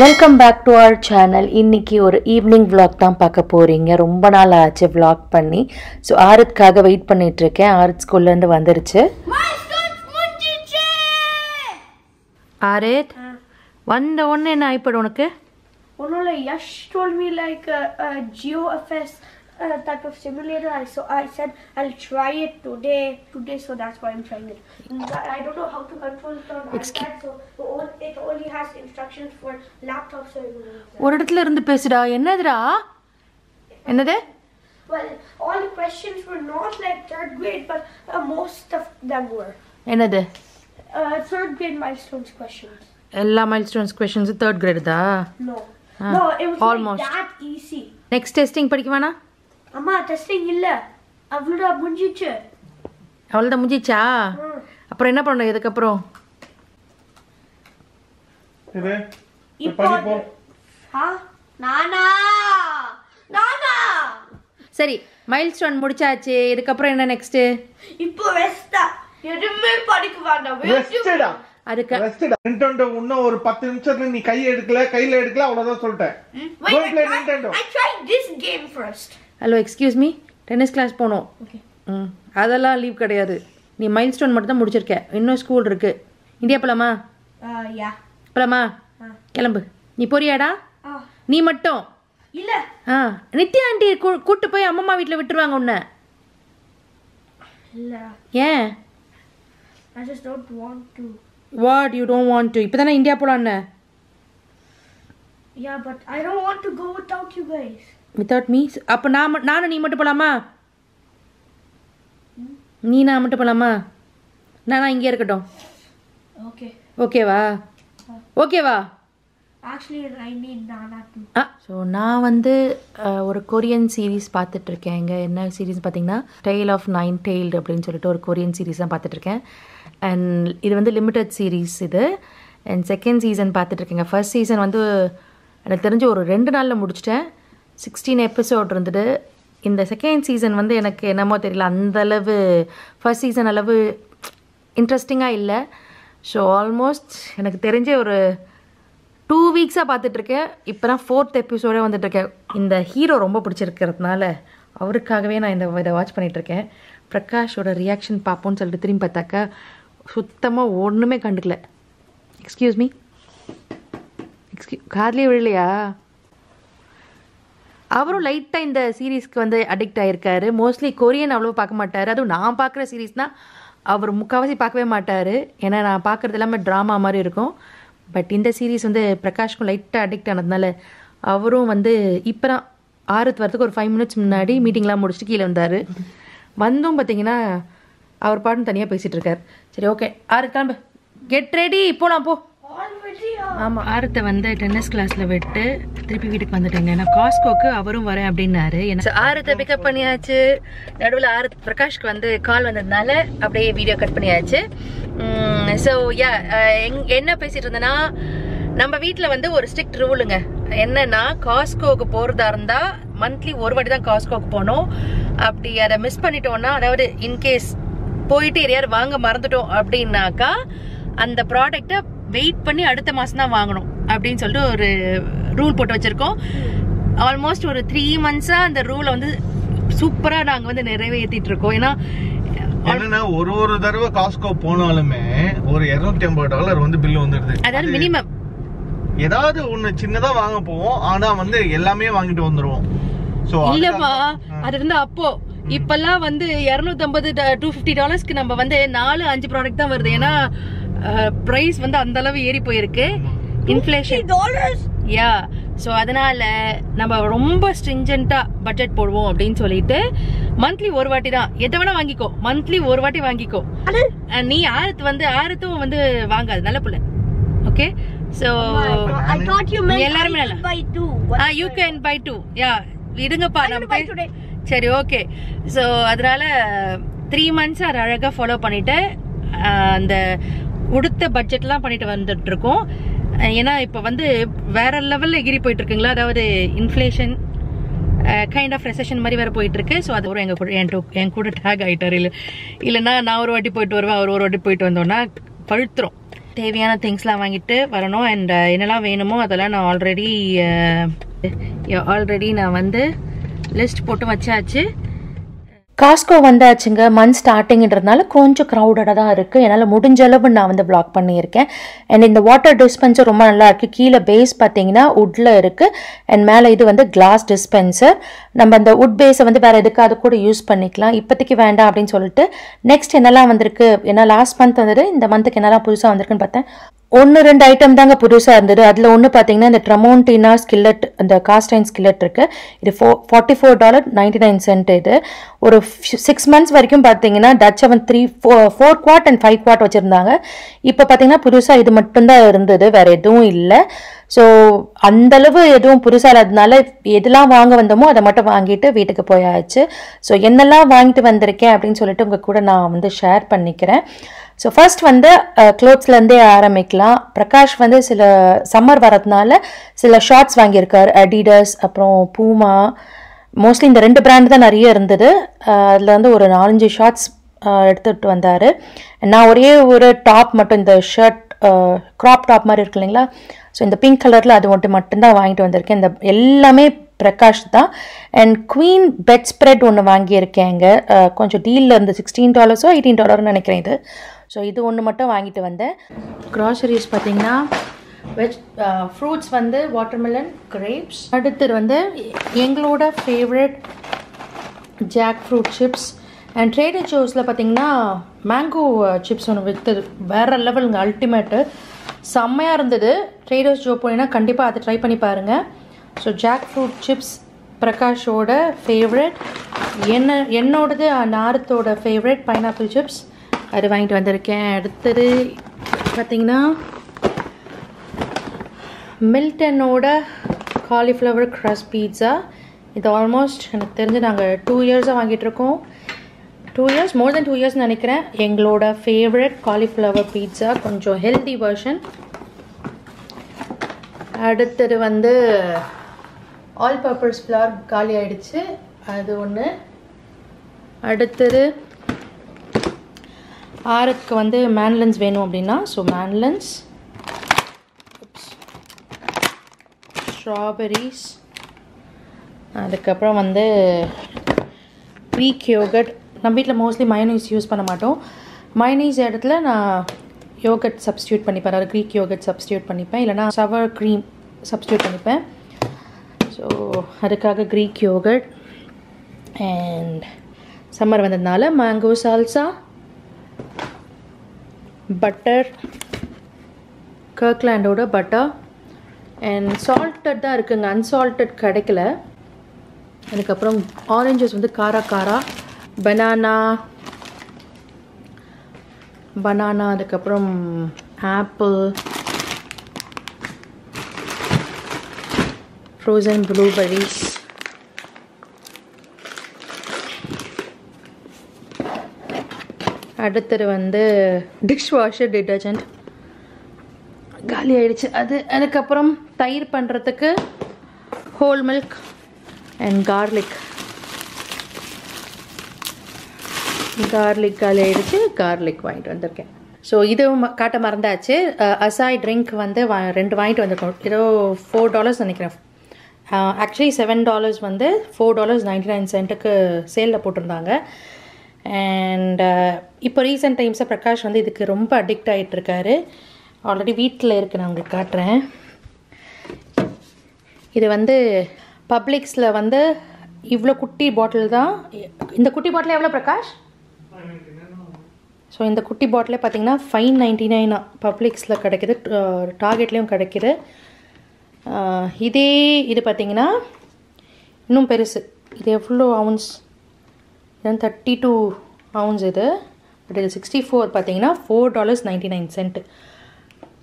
Welcome back to our channel. இன்னைக்கு ஒரு evening vlog தான் பார்க்க போகிறீங்க. ரொம்ப நாள் ஆச்சு vlog பண்ணி. ஸோ ஆரத்காக வெயிட் பண்ணிட்டு இருக்கேன். ஆரத் ஸ்கூல்லேருந்து வந்துருச்சு. ஆரத் வந்த உடனே என்ன ஐபேட் உனக்கு? ஒன்றும் Yash told me like a GeoFS type of simulator. So I said I'll try it today. So that's why I'm trying it. I don't know how to control it on iPad, so it only has instructions for laptops. ஒரு இடத்துல இருந்து பேசுடா. என்னதுடா? என்னது? Well, all the questions were not like third grade, but most of them were. என்னது? Third grade milestones questions. எல்லா milestones questions third grade தா? No, it was almost like that easy. Next testing படிக்க வேணா? அம்மா testing இல்ல, அவ்வளவுதான் முடிஞ்சிச்சு. அவ்வளவுதான் முடிஞ்சிச்சா? அப்புறம் என்ன பண்ணணும் இதுக்கு அப்புறம்? இப்போ நானா சரி, மைல்ஸ்டோன் முடிச்சாச்சு. இதுக்கு அப்புறம் என்ன நெக்ஸ்ட்? இப்போ ரெஸ்டா, எதுமே படிக்க வேண்டாம். ரெஸ்டடா அதுக்கு ரெஸ்டடா. நிண்டெண்டோ இன்னும் ஒரு 10 நிமிஷத்துல நீ கையில எடுக்கல அவ்வளவுதான் சொல்லிட்டேன். Don't play Nintendo. I tried this game first. Hello excuse me, tennis class போகணும். அதெல்லாம் லீவ் கிடையாது. நீ மைல்ஸ்டோன் மட்டும் தான் முடிச்சிருக்க. இன்னும் ஸ்கூல் இருக்கு. இந்தியா போலாமா? யா போலாமா? கிளம்பு. நீ போறியாடா? நீ மட்டும் இல்ல. நித்யா ஆண்டி கூட்டு போய் அம்மா வீட்டில் விட்டுருவாங்க உன்னை. இல்ல, ஏன்? I just don't want to. What you don't want to? இப்போ தானே இந்தியா போலான்னு. Yeah, but I don't want to go without you guys. Without me? அப்போ நானும் நீ மட்டும் போலாமா? நான் மட்டும் போலாமா? நான் இங்கே இருக்கட்டும். Okay. ஓகேவா? ஓகேவா? Actually, I need Nana too. So நான் வந்து ஒரு கொரியன் சீரீஸ் பார்த்துட்ருக்கேன். இங்கே என்ன சீரீஸ் பார்த்தீங்கன்னா டெய்ல் ஆஃப் 9 Tailed அப்படின்னு சொல்லிட்டு ஒரு கொரியன் சீரீஸ் தான் பார்த்துட்ருக்கேன். அண்ட் இது வந்து லிமிட்டட் சீரீஸ் இது. அண்ட் செகண்ட் சீசன் பார்த்துட்ருக்கேங்க. ஃபர்ஸ்ட் சீசன் வந்து எனக்கு தெரிஞ்சு ஒரு 2 நாளில் முடிச்சிட்டேன். 16 எபிசோட் இருந்துட்டு. இந்த செகண்ட் சீசன் வந்து எனக்கு என்னமோ தெரியல, அந்தளவு ஃபர்ஸ்ட் சீசன் அளவு இன்ட்ரெஸ்டிங்காக இல்லை. ஸோ ஆல்மோஸ்ட் எனக்கு தெரிஞ்ச ஒரு 2 வீக்ஸாக பார்த்துட்ருக்கேன். இப்போ தான் 4th எபிசோடே வந்துட்டுருக்கேன். இந்த ஹீரோ ரொம்ப பிடிச்சிருக்கிறதுனால அவருக்காகவே நான் இதை வாட்ச் பண்ணிகிட்ருக்கேன். பிரகாஷோட ரியாக்ஷன் பார்ப்போன்னு சொல்லிட்டு திரும்பி பார்த்தாக்கா சுத்தமாக ஒன்றுமே கண்டுக்கல. எக்ஸ்கியூஸ் மீ, கார்லேயே விழலையா? அவரும் லைட்டாக இந்த சீரீஸ்க்கு வந்து அடிக்ட் ஆகிருக்காரு. மோஸ்ட்லி கொரியன் அவ்வளோ பார்க்க மாட்டார். அதுவும் நான் பார்க்குற சீரீஸ்னால் அவர் முக்கால்வாசி பார்க்கவே மாட்டார். ஏன்னா நான் பார்க்குறது எல்லாமே ட்ராமா மாதிரி இருக்கும். பட் இந்த சீரீஸ் வந்து பிரகாஷ்க்கும் லைட்டாக அடிக்ட் ஆனதுனால அவரும் வந்து இப்போ தான் ஆரத் வரதுக்கு ஒரு 5 மினிட்ஸ் முன்னாடி மீட்டிங்லாம் முடிச்சுட்டு கீழே வந்தார். வந்தும் பார்த்தீங்கன்னா அவர் பாட்டுன்னு தனியாக பேசிகிட்டு இருக்கார். சரி, ஓகே ஆரத் கிளம்பு, கெட் ரெடி, போகலாம் போ. ஆமாம், ஆரத்தை வந்து டென்னிஸ் கிளாஸில் விட்டு திருப்பி வீட்டுக்கு வந்துட்டேங்க. நான் காஸ்கோக்கு அவரும் வரேன் அப்படின்னாரு. ஆரத்தை பிக்கப் பண்ணியாச்சு. நடுவில் ஆரத் பிரகாஷ்க்கு வந்து கால் வந்ததுனால அப்படியே வீடியோ கட் பண்ணியாச்சு. ஸோ யா, என்ன பேசிட்டு இருந்தேன்னா, நம்ம வீட்டில் வந்து ஒரு ஸ்ட்ரிக்ட் ரூலுங்க. என்னன்னா, காஸ்கோவுக்கு போகிறதா இருந்தால் மந்த்லி ஒரு வாட்டி தான் காஸ்கோவுக்கு போகணும். அப்படி அதை மிஸ் பண்ணிட்டோம்னா, அதாவது இன்கேஸ் போயிட்டு யாரையாவது வாங்க மறந்துட்டோம் அப்படின்னாக்கா அந்த ப்ராடக்டை வெயிட் பண்ணி அடுத்த மாதம் தான் வாங்கணும் அப்படின்னு சொல்லிட்டு ஒரு ரூல் போட்டு வச்சுருக்கோம். ஆல்மோஸ்ட் ஒரு 3 மந்த்ஸாக அந்த ரூலை வந்து சூப்பராக நாங்கள் வந்து நிறைவேற்றிட்டு இருக்கோம். ஏன்னா ஒரு தடவை காஸ்கோ போனாலுமே ஒரு $250 வந்து பில்லு வந்துடுது. அதாவது மினிமம் ஏதாவது ஒண்ணு சின்னதா வாங்க போவோம், ஆனா வந்து எல்லாமே வாங்கிட்டு வந்துருவோம். இல்லப்பா, அது வந்து அப்போ இப்பெல்லாம் வந்து $250-$250 நம்ம வந்து 4-5 ப்ராடக்ட் தான் வருது. ஏன்னா பிரைஸ் வந்து அந்த அளவு ஏறி போயிருக்கு, இன்ஃப்ளேஷன். யா, ஸோ அதனால நம்ம ரொம்ப ஸ்ட்ரிஞ்சென்ட்டா பட்ஜெட் போடுவோம் அப்படின்னு சொல்லிட்டு மந்த்லி ஒரு வாட்டி தான் எதை வேணா வாங்கிக்கோ, மந்த்லி ஒரு வாட்டி வாங்கிக்கோ. நீ ஆரத்தும் வந்து வாங்காது, நல்ல பிள்ளை. ஓகே, ஸோ எல்லாருமே நல்லா யூ கேன் பை டூ. யா, விடுங்கப்பா நம்ம. சரி, ஓகே. ஸோ அதனால 3 மந்த்ஸ் அதை அழகாக ஃபாலோ பண்ணிட்டு அந்த உடுத்த பட்ஜெட்லாம் பண்ணிட்டு வந்துட்டு இருக்கோம். ஏன்னா இப்போ வந்து வேற லெவலில் எகிரி போயிட்டு இருக்குங்களா, அதாவது இன்ஃப்ளேஷன் கைண்ட் ஆஃப் ரெசெஷன் மாதிரி வேற போயிட்டு இருக்கு. ஸோ அது ஒரு என் கூட டேக் ஆகிட்டார். இல்லைன்னா நான் ஒரு வாட்டி போயிட்டு வருவேன், அவர் ஒரு வாட்டி போயிட்டு வந்தோன்னா பழுத்துரும். தேவையான திங்ஸ்லாம் வாங்கிட்டு வரணும். அண்ட் என்னெல்லாம் வேணுமோ அதெல்லாம் நான் ஆல்ரெடி நான் வந்து லிஸ்ட் போட்டு வச்சாச்சு. காஸ்கோ வந்தாச்சுங்க. மந்த் ஸ்டார்டிங்கிறதுனால கொஞ்சம் க்ரௌடடாக தான் இருக்குது. என்னால் முடிஞ்ச அளவு நான் வந்து வ்ளாக் பண்ணியிருக்கேன். அண்ட் இந்த வாட்டர் டிஸ்பென்சர் ரொம்ப நல்லா இருக்குது. கீழே பேஸ் பார்த்தீங்கன்னா வுட்டில் இருக்குது. அண்ட் மேலே இது வந்து கிளாஸ் டிஸ்பென்சர். நம்ம அந்த வுட் பேஸை வந்து வேறு எதுக்காக கூட யூஸ் பண்ணிக்கலாம். இப்போதைக்கு வேண்டாம் அப்படின்னு சொல்லிட்டு நெக்ஸ்ட் என்னெல்லாம் வந்திருக்கு, ஏன்னா லாஸ்ட் மந்த் வந்துட்டு இந்த மந்த்துக்கு என்னெல்லாம் புதுசாக வந்திருக்குன்னு பார்த்தேன். 1-2 ஐட்டம் தாங்க புதுசாக இருந்தது. அதில் ஒன்று பார்த்தீங்கன்னா இந்த ட்ரமோண்டினா ஸ்கில்லட், இந்த காஸ்டைன் ஸ்கில்லட் இருக்குது. இது $44.99. இது ஒரு 6 months வரைக்கும் பார்த்தீங்கன்னா டச் அவன் 4 quart and 5 quart வச்சுருந்தாங்க. இப்போ பார்த்தீங்கன்னா புதுசாக இது மட்டும்தான் இருந்தது, வேறு எதுவும் இல்லை. ஸோ அந்தளவு எதுவும் புதுசாக இல்லாததுனால எதெல்லாம் வாங்க வந்தோமோ அதை மட்டும் வாங்கிட்டு வீட்டுக்கு போயாச்சு. ஸோ என்னெல்லாம் வாங்கிட்டு வந்திருக்கேன் அப்படின்னு சொல்லிட்டு உங்கள் கூட நான் வந்து ஷேர் பண்ணிக்கிறேன். ஸோ ஃபர்ஸ்ட் வந்து க்ளோத்ஸ்லேருந்தே ஆரம்பிக்கலாம். பிரகாஷ் வந்து சில சம்மர் வரதுனால சில ஷார்ட்ஸ் வாங்கியிருக்கார். அடிடாஸ், அப்புறம் பூமா, மோஸ்ட்லி இந்த 2 பிராண்ட் தான் நிறைய இருந்தது. அதில் வந்து ஒரு 4-5 ஷார்ட்ஸ் எடுத்துகிட்டு வந்தார். நான் ஒரே ஒரு டாப் மட்டும், இந்த ஷர்ட் க்ராப் டாப் மாதிரி இருக்கு இல்லைங்களா, ஸோ இந்த பிங்க் கலரில் அது மட்டும்தான் வாங்கிட்டு வந்திருக்கேன். இந்த எல்லாமே பிரகாஷ் தான். அண்ட் குவீன் பெட் ஸ்ப்ரெட் ஒன்று வாங்கியிருக்கேங்க. கொஞ்சம் டீலில் இருந்து $16 $18 நினைக்கிறேன் இது. ஸோ இது ஒன்று மட்டும் வாங்கிட்டு வந்தேன். க்ராசரிஸ் பார்த்தீங்கன்னா ஃப்ரூட்ஸ் வந்து வாட்டர்மெலன், கிரேப்ஸ். அடுத்தது வந்து எங்களோட favourite jackfruit chips. And Trader ஜோஸில் பார்த்தீங்கன்னா மேங்கோ சிப்ஸ் ஒன்று விற்று வேறு லெவலுங்க, அல்டிமேட்டு, செம்மையாக இருந்தது. ட்ரேடர்ஸ் ஜோ போனீங்கன்னா கண்டிப்பாக அதை ட்ரை பண்ணி பாருங்கள். ஸோ ஜாக் ஃப்ரூட் சிப்ஸ் பிரகாஷோட ஃபேவரட், என்னோடது நாரத்தோட ஃபேவரட் பைனாப்பிள் சிப்ஸ், அது வாங்கிட்டு வந்திருக்கேன். அடுத்தது பார்த்திங்கன்னா மில்டனோட காலிஃப்ளவர் க்ரஸ்ட் பீட்ஸா. இது ஆல்மோஸ்ட் எனக்கு தெரிஞ்சு நாங்கள் 2 years வாங்கிட்டுருக்கோம். 2 years, மோர் தென் 2 years நினைக்கிறேன். எங்களோட ஃபேவரட் காலிஃப்ளவர் பீட்ஸா, கொஞ்சம் ஹெல்தி வெர்ஷன். அடுத்தது வந்து ஆல் பர்பஸ் ஃப்ளார் காலி ஆகிடுச்சு, அது ஒன்று. அடுத்தது ஆருக்கு வந்து மேன்லன்ஸ் வேணும் அப்படின்னா, ஸோ மேன்லன்ஸ், ஸ்ட்ராபெரிஸ், அதுக்கப்புறம் வந்து க்ரீக் யோகட். நம்ம வீட்டில் மோஸ்ட்லி மயோனைஸ் யூஸ் பண்ண மாட்டோம். மயோனைஸ் இடத்துல நான் யோகட் சப்ஸ்டியூட் பண்ணிப்பேன், அதாவது க்ரீக் யோகட் சப்ஸ்டியூட் பண்ணிப்பேன், இல்லைனா சவர் க்ரீம் சப்ஸ்டியூட் பண்ணிப்பேன். ஸோ அதுக்காக க்ரீக் யோகட். அண்ட் சம்மர் வந்ததுனால மேங்கோ சால்சா, பட்டர், கர்க்லாண்டோட பட்டர். அண்ட் சால்ட்டட் தான் இருக்குங்க, அன்சால்ட்டட் கிடைக்கல. அதுக்கப்புறம் ஆரஞ்சஸ் வந்து காரா, பனானா, அதுக்கப்புறம் ஆப்பிள், ஃப்ரோசன் ப்ளூபெரிஸ். அடுத்தது வந்து டிஷ் வாஷர் டிட்டர்ஜென்ட் காலி ஆயிடுச்சு அது. அதுக்கப்புறம் தயிர் பண்ணுறதுக்கு ஹோல் மில்க் அண்ட் கார்லிக் காலி ஆயிடுச்சு. கார்லிக் வாங்கிட்டு வந்திருக்கேன். ஸோ இதுவும் காட்ட மறந்தாச்சு. அசாய் ட்ரிங்க் வந்து 2 வாங்கிட்டு வந்திருக்கோம். ஏதோ $4 நினைக்கிறேன். ஆக்சுவலி $7 வந்து $4.99 சேலில் போட்டிருந்தாங்க. அண்ட் இப்போ ரீசெண்ட் டைம்ஸாக பிரகாஷ் வந்து இதுக்கு ரொம்ப அடிக்ட் ஆகிட்டுருக்காரு. ஆல்ரெடி வீட்டில் இருக்குது, நான் உங்களுக்கு காட்டுறேன். இது வந்து பப்ளிக்ஸில் வந்து இவ்வளோ குட்டி பாட்டில் தான். இந்த குட்டி பாட்டில் எவ்வளோ பிரகாஷ்? ஸோ இந்த குட்டி பாட்டிலே பார்த்தீங்கன்னா $5.99 பப்ளிக்ஸில் கிடைக்கிது, டார்கெட்லேயும் கிடைக்கிது. இது பார்த்தீங்கன்னா இன்னும் பெருசு. இது எவ்வளோ அவுன்ஸ்? 32 ounce இது. பட் இது 64 பார்த்தீங்கன்னா $4.99.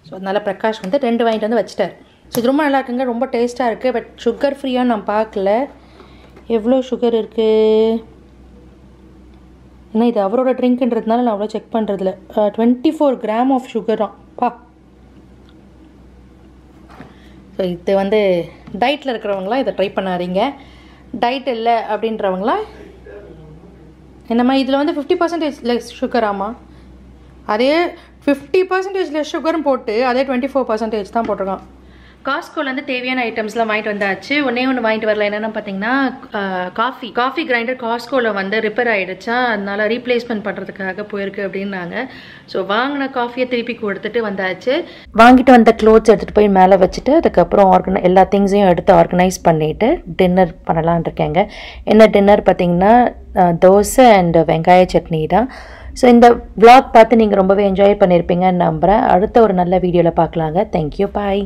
ஸோ அதனால் பிரகாஷ் வந்து 2 வாங்கிட்டு வந்து வச்சுட்டார். ஸோ இது ரொம்ப நல்லா இருக்குங்க, ரொம்ப டேஸ்ட்டாக இருக்குது. பட் சுகர் ஃப்ரீயாக நான் பார்க்கல. எவ்வளோ சுகர் இருக்குது? ஏன்னா இது அவரோட ட்ரிங்க்ன்றதுனால நான் அவ்வளோ செக் பண்ணுறதில்ல. 24 grams ஆஃப் சுகராம் பா. ஸோ இது வந்து டயட்டில் இருக்கிறவங்களாம் இதை ட்ரை பண்ணாதீங்க. டயட் இல்லை அப்படின்றவங்களாம் என்னம்மா இதில் வந்து 50% லெஸ் சுகராமா? அதே 50% சுகரும் போட்டு அதே 24% தான் போட்டிருக்கான். காஸ்கோலேருந்து தேவையான ஐட்டம்ஸ்லாம் வாங்கிட்டு வந்தாச்சு. ஒன்றே ஒன்று வாங்கிட்டு வரல. என்னென்னு பார்த்தீங்கன்னா காஃபி கிரைண்டர் காஸ்கோவில் ரிப்பேர் ஆகிடுச்சா, அதனால ரீப்ளேஸ்மெண்ட் பண்ணுறதுக்காக போயிருக்கு அப்படின்னாங்க. ஸோ வாங்கின காஃபியை திருப்பி கொடுத்துட்டு வந்தாச்சு. வாங்கிட்டு வந்த க்ளோத்ஸ் எடுத்துகிட்டு போய் மேலே வச்சுட்டு அதுக்கப்புறம் எல்லா திங்ஸையும் எடுத்து ஆர்கனைஸ் பண்ணிவிட்டு டின்னர் பண்ணலான் இருக்கேங்க. என்ன டின்னர் பார்த்தீங்கன்னா தோசை அண்ட் வெங்காய சட்னி தான். ஸோ இந்த vlog பார்த்து நீங்கள் ரொம்பவே என்ஜாய் பண்ணியிருப்பீங்கன்னு நம்புகிறேன். அடுத்த ஒரு நல்ல வீடியோவில் பார்க்கலாங்க. தேங்க்யூ, பாய்.